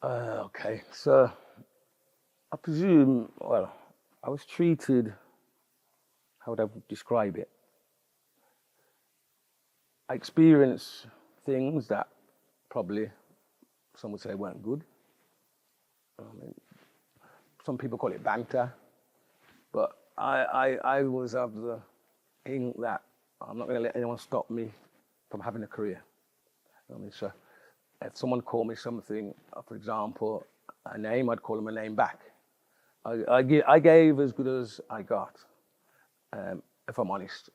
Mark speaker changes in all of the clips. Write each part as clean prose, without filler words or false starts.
Speaker 1: Okay, so I presume, well, I was treated, how would I describe it? I experienced things that probably some would say weren't good. I mean, some people call it banter, but I was of the thing that I'm not going to let anyone stop me from having a career. I mean, so if someone called me something, for example, a name, I'd call them a name back. I gave as good as I got, if I'm honest.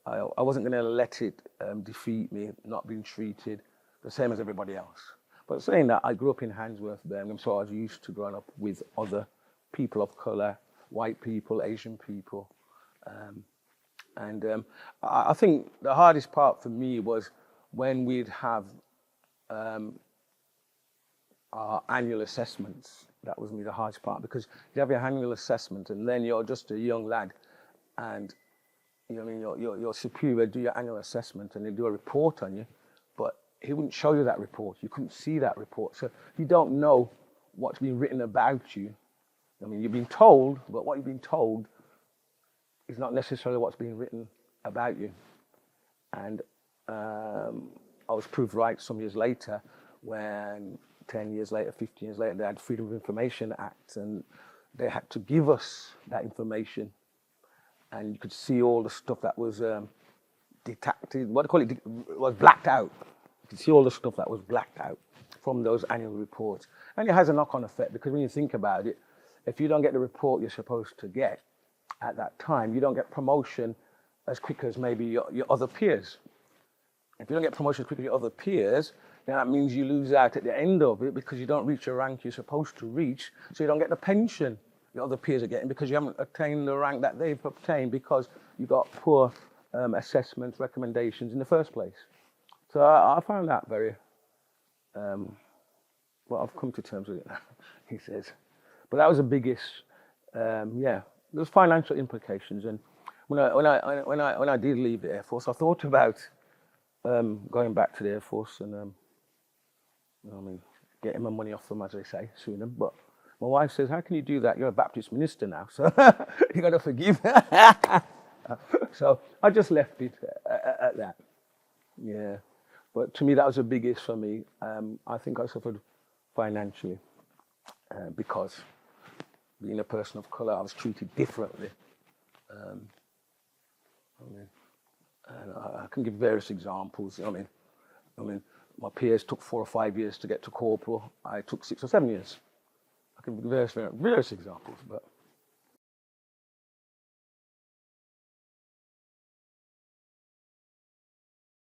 Speaker 1: I wasn't going to let it defeat me, not being treated the same as everybody else. But saying that, I grew up in Handsworth, Birmingham, so I was used to growing up with other people of colour, white people, Asian people. I think the hardest part for me was when we'd have our annual assessments. That was me the hardest part, because you have your annual assessment and then you're just a young lad, and you know what I mean, your superior do your annual assessment and they do a report on you, but he wouldn't show you that report. You couldn't see that report. So you don't know what's been written about you. I mean, you've been told, but what you've been told is not necessarily what's being written about you. And I was proved right some years later when 10 years later, 15 years later, they had Freedom of Information Act and they had to give us that information. And you could see all the stuff that was detected, what do you call it, was blacked out. You could see all the stuff that was blacked out from those annual reports. And it has a knock-on effect, because when you think about it, if you don't get the report you're supposed to get at that time, you don't get promotion as quick as maybe your other peers. If you don't get promotion as quick as your other peers, then that means you lose out at the end of it, because you don't reach a rank you're supposed to reach, so you don't get the pension your other peers are getting, because you haven't attained the rank that they've obtained because you got poor assessment recommendations in the first place. So I found that very, well, I've come to terms with it now, he says. But that was the biggest, there's financial implications. And when I did leave the Air Force, I thought about going back to the Air Force and, I mean, getting my money off them, as they say, sooner. But my wife says, how can you do that? You're a Baptist minister now, so you got to forgive. So I just left it at that. Yeah. But to me, that was the biggest for me. I think I suffered financially because being a person of colour, I was treated differently. I can give various examples. I mean, my peers took 4 or 5 years to get to corporal. I took 6 or 7 years. I can give various examples, but